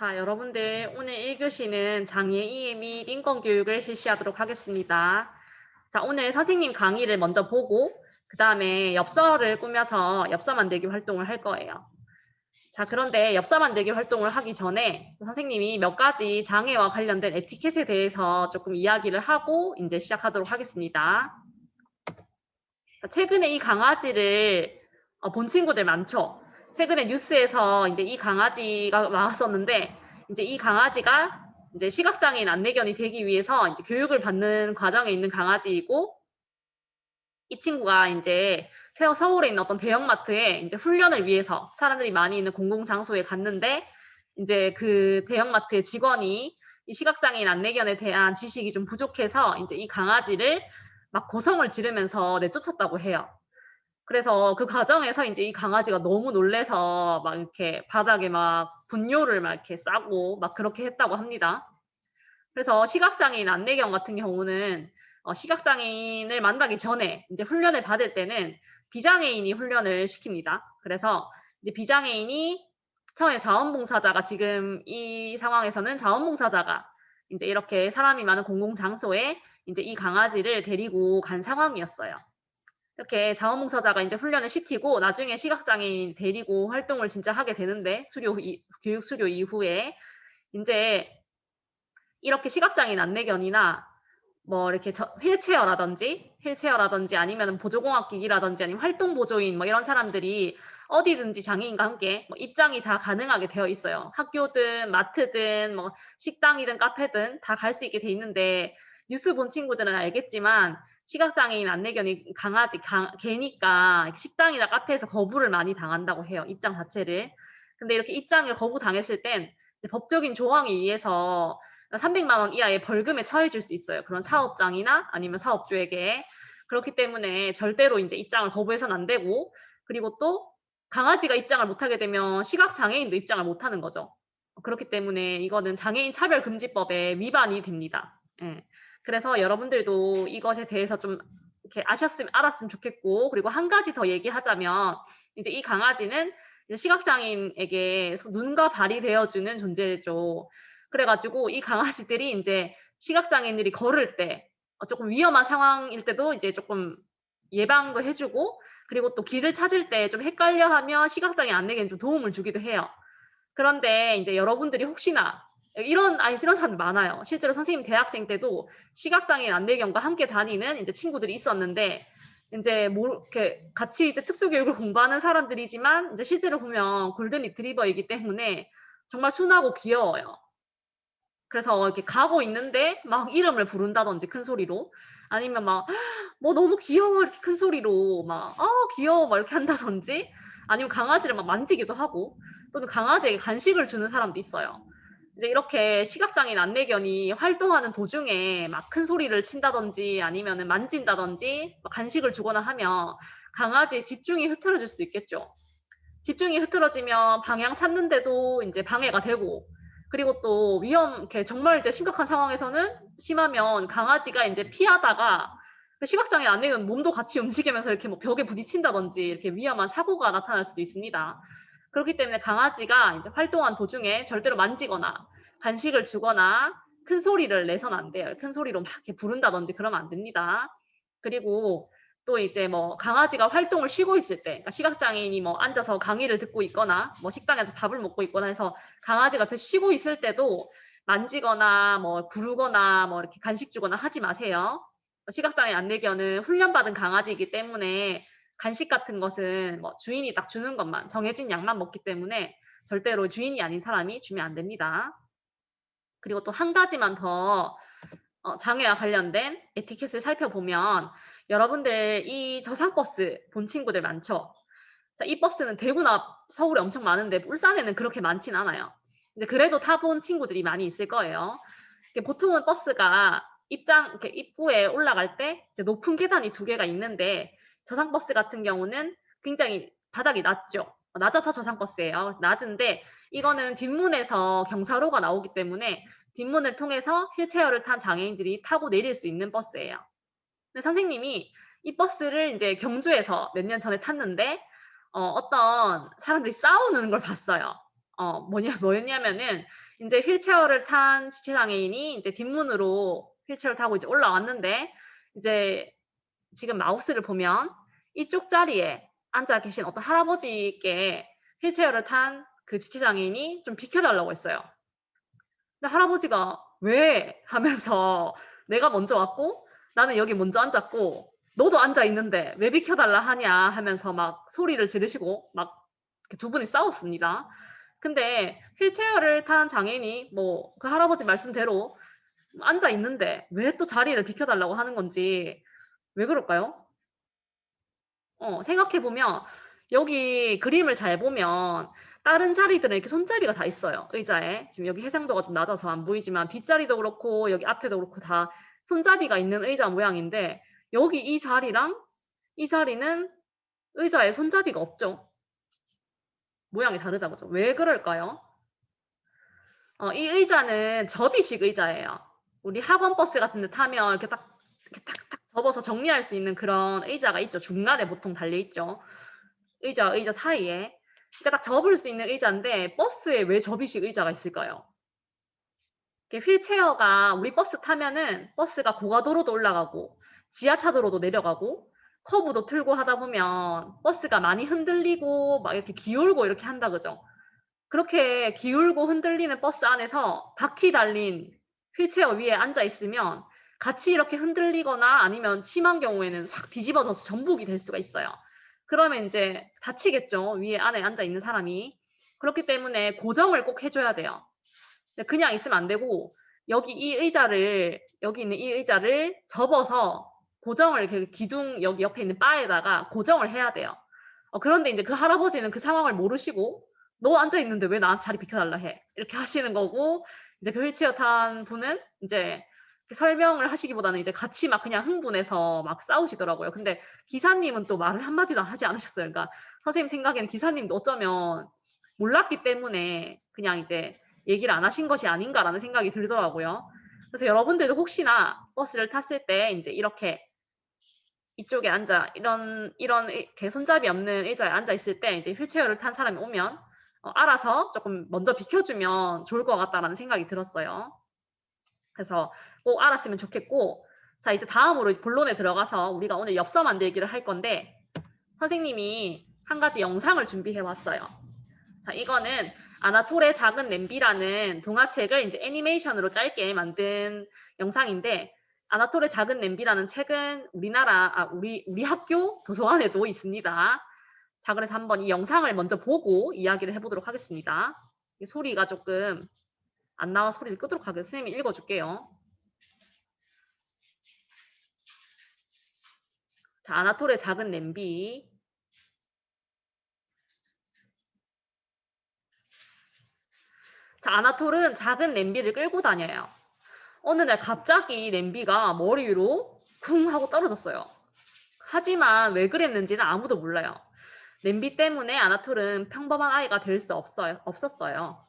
자, 여러분들 오늘 1교시는 장애이해 및 인권교육을 실시하도록 하겠습니다. 자, 오늘 선생님 강의를 먼저 보고 그 다음에 엽서를 꾸며서 엽서 만들기 활동을 할 거예요. 자, 그런데 엽서 만들기 활동을 하기 전에 선생님이 몇 가지 장애와 관련된 에티켓에 대해서 조금 이야기를 하고 이제 시작하도록 하겠습니다. 최근에 이 강아지를 본 친구들 많죠? 최근에 뉴스에서 이제 이 강아지가 나왔었는데, 이제 이 강아지가 이제 시각장애인 안내견이 되기 위해서 이제 교육을 받는 과정에 있는 강아지이고, 이 친구가 이제 서울에 있는 어떤 대형마트에 이제 훈련을 위해서 사람들이 많이 있는 공공장소에 갔는데, 이제 그 대형마트의 직원이 이 시각장애인 안내견에 대한 지식이 좀 부족해서 이제 이 강아지를 막 고성을 지르면서 내쫓았다고 해요. 그래서 그 과정에서 이제 이 강아지가 너무 놀래서 막 이렇게 바닥에 막 분뇨를 막 이렇게 싸고 막 그렇게 했다고 합니다. 그래서 시각장애인 안내견 같은 경우는 시각장애인을 만나기 전에 이제 훈련을 받을 때는 비장애인이 훈련을 시킵니다. 그래서 이제 비장애인이 처음에 자원봉사자가 지금 이 상황에서는 자원봉사자가 이제 이렇게 사람이 많은 공공장소에 이제 이 강아지를 데리고 간 상황이었어요. 이렇게 자원봉사자가 이제 훈련을 시키고 나중에 시각장애인 데리고 활동을 진짜 하게 되는데 교육 수료 이후에 이제 이렇게 시각장애인 안내견이나 뭐 이렇게 휠체어라든지 아니면 보조공학기기라든지 아니면 활동보조인 뭐 이런 사람들이 어디든지 장애인과 함께 뭐 입장이 다 가능하게 되어 있어요. 학교든 마트든 뭐 식당이든 카페든 다 갈 수 있게 돼 있는데 뉴스 본 친구들은 알겠지만 시각장애인 안내견이 개니까 식당이나 카페에서 거부를 많이 당한다고 해요. 입장 자체를. 근데 이렇게 입장을 거부당했을 땐 법적인 조항에 의해서 300만 원 이하의 벌금에 처해질 수 있어요. 그런 사업장이나 아니면 사업주에게. 그렇기 때문에 절대로 이제 입장을 거부해서는 안 되고, 그리고 또 강아지가 입장을 못하게 되면 시각장애인도 입장을 못하는 거죠. 그렇기 때문에 이거는 장애인 차별금지법에 위반이 됩니다. 예. 그래서 여러분들도 이것에 대해서 좀 이렇게 알았으면 좋겠고, 그리고 한 가지 더 얘기하자면, 이제 이 강아지는 이제 시각장애인에게 눈과 발이 되어주는 존재죠. 그래가지고 이 강아지들이 이제 시각장애인들이 걸을 때 조금 위험한 상황일 때도 이제 조금 예방도 해주고, 그리고 또 길을 찾을 때 좀 헷갈려하면 시각장애인 안내견이 좀 도움을 주기도 해요. 그런데 이제 여러분들이 혹시나 이런 사람들 많아요. 실제로 선생님 대학생 때도 시각장애인 안내견과 함께 다니는 이제 친구들이 있었는데, 이제 이렇게 같이 이제 특수교육을 공부하는 사람들이지만 이제 실제로 보면 골든 리트리버이기 때문에 정말 순하고 귀여워요. 그래서 이렇게 가고 있는데 막 이름을 부른다든지 큰 소리로, 아니면 막 뭐 너무 귀여워 이렇게 큰 소리로 막 귀여워 막 이렇게 한다든지, 아니면 강아지를 막 만지기도 하고, 또는 강아지에게 간식을 주는 사람도 있어요. 이제 이렇게 시각장애인 안내견이 활동하는 도중에 막 큰 소리를 친다든지 아니면은 만진다든지 간식을 주거나 하면 강아지의 집중이 흐트러질 수도 있겠죠. 집중이 흐트러지면 방향 찾는데도 이제 방해가 되고, 그리고 또 이렇게 정말 이제 심각한 상황에서는 심하면 강아지가 이제 피하다가 시각장애 안내견 몸도 같이 움직이면서 이렇게 뭐 벽에 부딪힌다든지 이렇게 위험한 사고가 나타날 수도 있습니다. 그렇기 때문에 강아지가 이제 활동한 도중에 절대로 만지거나 간식을 주거나 큰 소리를 내서는 안 돼요. 큰 소리로 막 이렇게 부른다든지 그러면 안 됩니다. 그리고 또 이제 뭐 강아지가 활동을 쉬고 있을 때, 그러니까 시각장애인이 뭐 앉아서 강의를 듣고 있거나 뭐 식당에서 밥을 먹고 있거나 해서 강아지가 옆에 쉬고 있을 때도 만지거나 뭐 부르거나 뭐 이렇게 간식 주거나 하지 마세요. 시각장애인 안내견은 훈련받은 강아지이기 때문에 간식 같은 것은 뭐 주인이 딱 주는 것만, 정해진 양만 먹기 때문에 절대로 주인이 아닌 사람이 주면 안 됩니다. 그리고 또 한 가지만 더 장애와 관련된 에티켓을 살펴보면, 여러분들 이 저상버스 본 친구들 많죠? 자, 이 버스는 대구나 서울에 엄청 많은데 울산에는 그렇게 많진 않아요. 근데 그래도 타본 친구들이 많이 있을 거예요. 보통은 버스가 이렇게 입구에 올라갈 때 이제 높은 계단이 2개가 있는데, 저상버스 같은 경우는 굉장히 바닥이 낮죠. 낮아서 저상버스예요. 낮은데 이거는 뒷문에서 경사로가 나오기 때문에 뒷문을 통해서 휠체어를 탄 장애인들이 타고 내릴 수 있는 버스예요. 근데 선생님이 이 버스를 이제 경주에서 몇 년 전에 탔는데 어떤 사람들이 싸우는 걸 봤어요. 뭐였냐면은 인제 휠체어를 탄 지체장애인이 인제 뒷문으로 휠체어를 타고 이제 올라왔는데 이제 지금 마우스를 보면 이쪽 자리에 앉아 계신 어떤 할아버지께 휠체어를 탄 그 지체장애인이 좀 비켜 달라고 했어요. 근데 할아버지가 "왜?" 하면서 "내가 먼저 왔고 나는 여기 먼저 앉았고 너도 앉아 있는데 왜 비켜 달라 하냐." 하면서 막 소리를 지르시고 막 이렇게 두 분이 싸웠습니다. 근데 휠체어를 탄 장애인이 뭐 그 할아버지 말씀대로 앉아 있는데 왜 또 자리를 비켜 달라고 하는 건지 왜 그럴까요? 생각해 보면 여기 그림을 잘 보면 다른 자리들은 이렇게 손잡이가 다 있어요, 의자에. 지금 여기 해상도가 좀 낮아서 안 보이지만 뒷자리도 그렇고 여기 앞에도 그렇고 다 손잡이가 있는 의자 모양인데 여기 이 자리랑 이 자리는 의자에 손잡이가 없죠. 모양이 다르다 그죠. 왜 그럴까요? 이 의자는 접이식 의자예요. 우리 학원 버스 같은 데 타면 이렇게 딱 이렇게 탁탁 접어서 정리할 수 있는 그런 의자가 있죠. 중간에 보통 달려 있죠. 의자와 의자 사이에. 그러니까 딱 접을 수 있는 의자인데 버스에 왜 접이식 의자가 있을까요? 이렇게 휠체어가 우리 버스 타면은 버스가 고가도로도 올라가고 지하차도로도 내려가고 커브도 틀고 하다 보면 버스가 많이 흔들리고 막 이렇게 기울고 이렇게 한다 그죠? 그렇게 기울고 흔들리는 버스 안에서 바퀴 달린 휠체어 위에 앉아 있으면 같이 이렇게 흔들리거나 아니면 심한 경우에는 확 뒤집어져서 전복이 될 수가 있어요. 그러면 인제 다치겠죠, 위에 안에 앉아 있는 사람이. 그렇기 때문에 고정을 꼭 해 줘야 돼요. 그냥 있으면 안 되고 여기 있는 이 의자를 접어서 고정을 이렇게 기둥 여기 옆에 있는 바에다가 고정을 해야 돼요. 그런데 인제 그 할아버지는 그 상황을 모르시고 "너 앉아 있는데 왜 나한테 자리 비켜 달라 해." 이렇게 하시는 거고 이제 그 휠체어 탄 분은 인제 설명을 하시기보다는 이제 같이 막 그냥 흥분해서 막 싸우시더라고요. 근데 기사님은 또 말을 한 마디도 하지 않으셨어요. 그러니까 선생님 생각에는 기사님도 어쩌면 몰랐기 때문에 그냥 이제 얘기를 안 하신 것이 아닌가라는 생각이 들더라고요. 그래서 여러분들도 혹시나 버스를 탔을 때 인제 이렇게 이쪽에 앉아 이런 이렇게 손잡이 없는 의자에 앉아 있을 때 이제 휠체어를 탄 사람이 오면 알아서 쪼끔 먼저 비켜 주면 좋을 것 같다라는 생각이 들었어요. 그래서 꼭 알았으면 좋겠고 자 이제 다음으로 본론에 들어가서 우리가 오늘 엽서 만들기를 할 건데 선생님이 한 가지 영상을 준비해 왔어요. 자 이거는 아나톨의 작은 냄비라는 동화책을 인제 애니메이션으로 짧게 만든 영상인데 아나톨의 작은 냄비라는 책은 우리 학교 도서관에도 있습니다. 자 그래서 한번 이 영상을 먼저 보고 이야기를 해 보도록 하겠습니다. 이 소리가 쪼끔 안 나와서 소리를 끄도록 하겠습니다. 선생님이 읽어 줄게요. 자 아나톨의 작은 냄비. 자 아나톨은 작은 냄비를 끌고 다녀요. 어느 날 갑자기 냄비가 머리 위로 쿵 하고 떨어졌어요. 하지만 왜 그랬는지는 아무도 몰라요. 냄비 때문에 아나톨은 평범한 아이가 될 수 없었어요.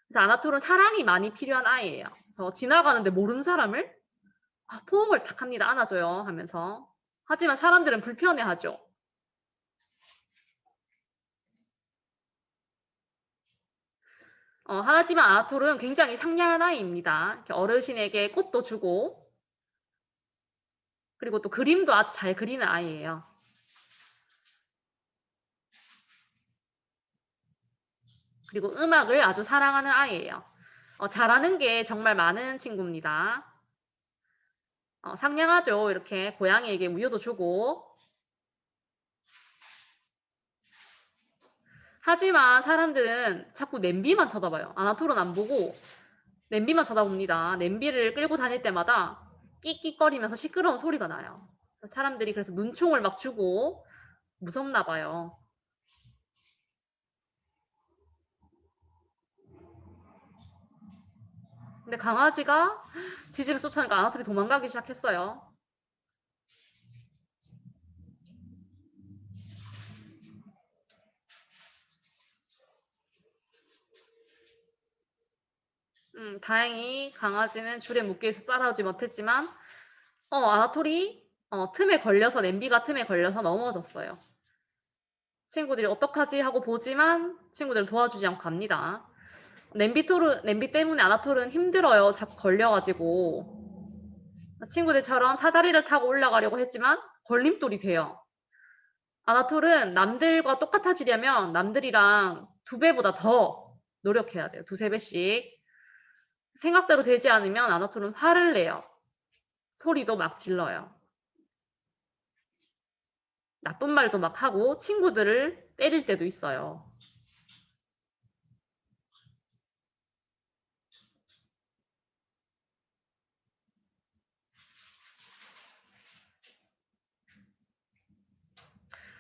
그래서 아나톨은 사랑이 많이 필요한 아이예요. 그래서 지나가는데 모르는 사람을 포옹을 탁 합니다. 안아줘요 하면서. 하지만 사람들은 불편해하죠. 하지만 아나톨은 굉장히 상냥한 아이입니다. 이렇게 어르신에게 꽃도 주고 그리고 또 그림도 아주 잘 그리는 아이예요. 그리고 음악을 아주 사랑하는 아이예요. 잘하는 게 정말 많은 친구입니다. 상냥하죠. 이렇게 고양이에게 우유도 주고. 하지만 사람들은 자꾸 냄비만 쳐다봐요. 아나톨은 안 보고 냄비만 쳐다봅니다. 냄비를 끌고 다닐 때마다 끽끽거리면서 시끄러운 소리가 나요. 사람들이 그래서 눈총을 막 주고 무섭나 봐요. 근데 강아지가 지짐을 쫓아내니까 아나톨이 도망가기 시작했어요. 다행히 강아지는 줄에 묶여 있어서 따라오지 못했지만 아나톨이 틈에 걸려서 냄비가 틈에 걸려서 넘어졌어요. 친구들이 어떡하지 하고 보지만 친구들 도와주지 않고 갑니다. 냄비 때문에 아나톨은 힘들어요. 자꾸 걸려가지고. 친구들처럼 사다리를 타고 올라가려고 했지만 걸림돌이 돼요. 아나톨은 남들과 똑같아지려면 남들이랑 2배보다 더 노력해야 돼요. 2~3배씩. 생각대로 되지 않으면 아나톨은 화를 내요. 소리도 막 질러요. 나쁜 말도 막 하고 친구들을 때릴 때도 있어요.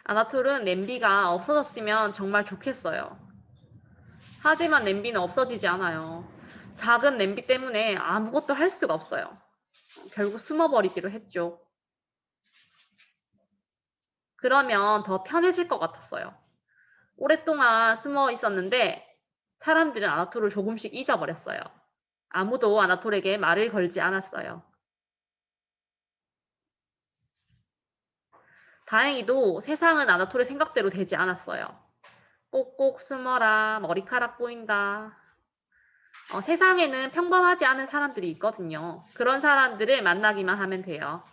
아나톨은 냄비가 없어졌으면 정말 좋겠어요. 하지만 냄비는 없어지지 않아요. 작은 냄비 때문에 아무것도 할 수가 없어요. 결국 숨어버리기로 했죠. 그러면 더 편해질 것 같았어요. 오랫동안 숨어 있었는데 사람들은 아나톨을 조금씩 잊어버렸어요. 아무도 아나톨에게 말을 걸지 않았어요. 다행히도 세상은 아나톨의 생각대로 되지 않았어요. 꼭꼭 숨어라, 머리카락 보인다. 세상에는 평범하지 않은 사람들이 있거든요. 그런 사람들을 만나기만 하면 돼요.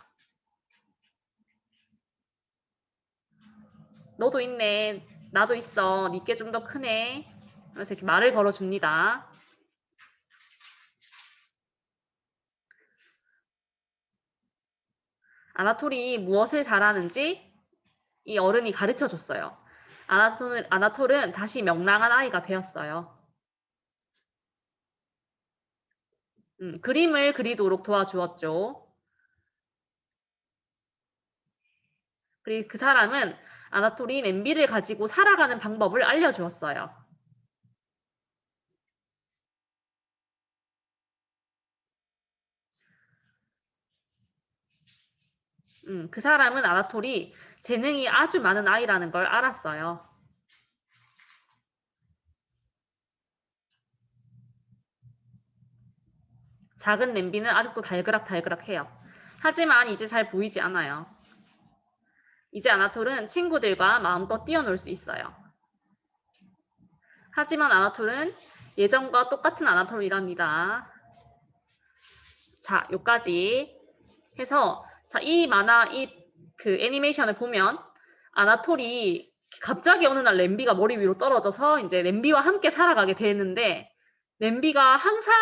너도 있네. 나도 있어. 니께 좀 더 크네. 그래서 이렇게 말을 걸어줍니다. 아나톨이 무엇을 잘하는지 이 어른이 가르쳐 줬어요. 아나톨은 다시 명랑한 아이가 되었어요. 그림을 그리도록 도와주었죠. 그리고 그 사람은 아나톨이 냄비를 가지고 살아가는 방법을 알려주었어요. 그 사람은 아나톨이 재능이 아주 많은 아이라는 걸 알았어요. 작은 냄비는 아직도 달그락달그락해요. 하지만 이제 잘 보이지 않아요. 이제 아나톨은 친구들과 마음껏 뛰어놀 수 있어요. 하지만 아나톨은 예전과 똑같은 아나톨이랍니다. 자, 여기까지 해서 이 만화 그 애니메이션을 보면 아나톨이 갑자기 어느 날 램비가 머리 위로 떨어져서 이제 램비와 함께 살아가게 되는데 램비가 항상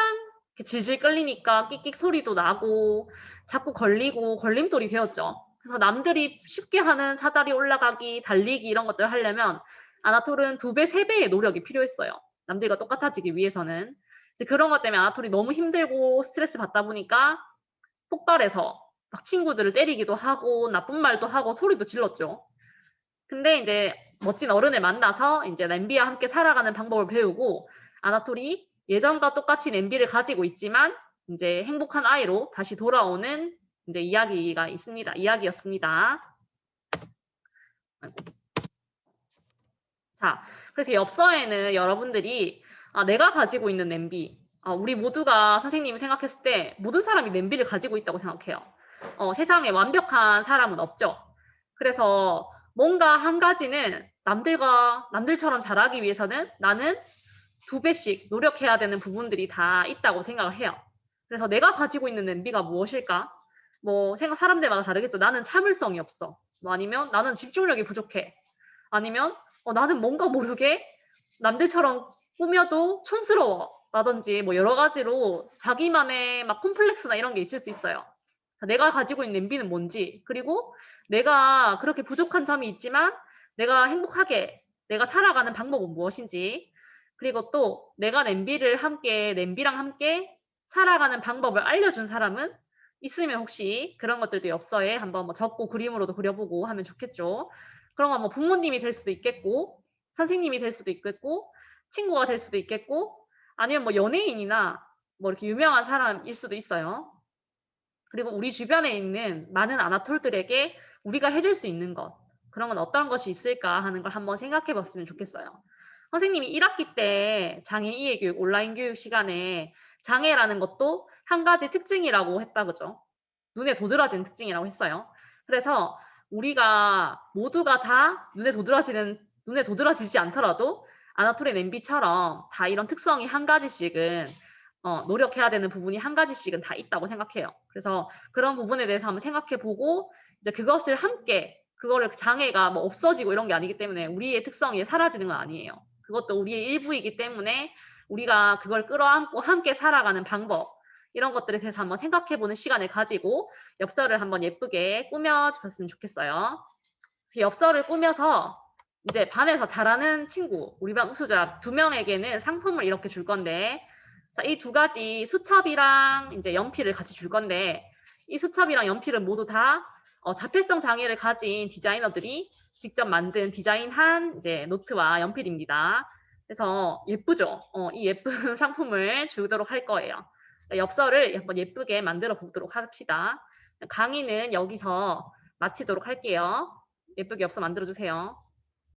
질질 끌리니까 끽끽 소리도 나고 자꾸 걸리고 걸림돌이 되었죠. 그래서 남들이 쉽게 하는 사다리 올라가기, 달리기 이런 것들을 하려면 아나톨은 2배, 3배의 노력이 필요했어요. 남들과 똑같아지기 위해서는. 이제 그런 것 때문에 아나톨이 너무 힘들고 스트레스 받다 보니까 폭발해서 막 친구들을 때리기도 하고 나쁜 말도 하고 소리도 질렀죠. 근데 이제 멋진 어른을 만나서 이제 램비와 함께 살아가는 방법을 배우고 아나톨이 예전과 똑같이 램비를 가지고 있지만 이제 행복한 아이로 다시 돌아오는 이제 이야기였습니다. 자, 그래서 엽서에는 여러분들이 내가 가지고 있는 냄비, 우리 모두가 선생님이 생각했을 때 모든 사람이 냄비를 가지고 있다고 생각해요. 세상에 완벽한 사람은 없죠. 그래서 뭔가 한 가지는 남들처럼 잘하기 위해서는 나는 2배씩 노력해야 되는 부분들이 다 있다고 생각을 해요. 그래서 내가 가지고 있는 냄비가 무엇일까? 사람들마다 다르겠죠. 나는 참을성이 없어. 아니면 나는 집중력이 부족해. 아니면 나는 뭔가 모르게 남들처럼 꾸며도 촌스러워. 라든지 여러 가지로 자기만의 막 콤플렉스나 이런 게 있을 수 있어요. 내가 가지고 있는 냄비는 뭔지, 그리고 내가 그렇게 부족한 점이 있지만 내가 행복하게 내가 살아가는 방법은 무엇인지, 그리고 또 내가 냄비랑 함께 살아가는 방법을 알려준 사람은 있으면 혹시 그런 것들도 엽서에 한번 적고 그림으로도 그려보고 하면 좋겠죠. 그런 건 부모님이 될 수도 있겠고, 선생님이 될 수도 있겠고, 친구가 될 수도 있겠고, 아니면 연예인이나 이렇게 유명한 사람일 수도 있어요. 그리고 우리 주변에 있는 많은 아나톨들에게 우리가 해줄 수 있는 것, 그런 건 어떤 것이 있을까 하는 걸 한번 생각해 봤으면 좋겠어요. 선생님이 1학기 때 장애 이해 교육, 온라인 교육 시간에 장애라는 것도 한 가지 특징이라고 했다, 그죠? 눈에 도드라지는 특징이라고 했어요. 그래서 우리가 모두가 다 눈에 도드라지는 눈에 도드라지지 않더라도 아나토리 냄비처럼 다 이런 특성이 한 가지씩은 노력해야 되는 부분이 한 가지씩은 다 있다고 생각해요. 그래서 그런 부분에 대해서 한번 생각해 보고 이제 그것을 함께 그거를 장애가 뭐 없어지고 이런 게 아니기 때문에 우리의 특성이 사라지는 건 아니에요. 그것도 우리의 일부이기 때문에 우리가 그걸 끌어안고 함께 살아가는 방법 이런 것들에 대해서 한번 생각해 보는 시간을 가지고 엽서를 한번 예쁘게 꾸며 주셨으면 좋겠어요. 그래서 엽서를 꾸며서 이제 반에서 잘하는 친구, 우리 반 우수자 2명에게는 상품을 이렇게 줄 건데, 자, 이 두 가지 수첩이랑 이제 연필을 같이 줄 건데, 이 수첩이랑 연필은 모두 다 자폐성 장애를 가진 디자이너들이 직접 만든 디자인한 이제 노트와 연필입니다. 그래서 예쁘죠? 이 예쁜 상품을 주도록 할 거예요. 엽서를 한번 예쁘게 만들어 보도록 합시다. 강의는 여기서 마치도록 할게요. 예쁘게 엽서 만들어 주세요.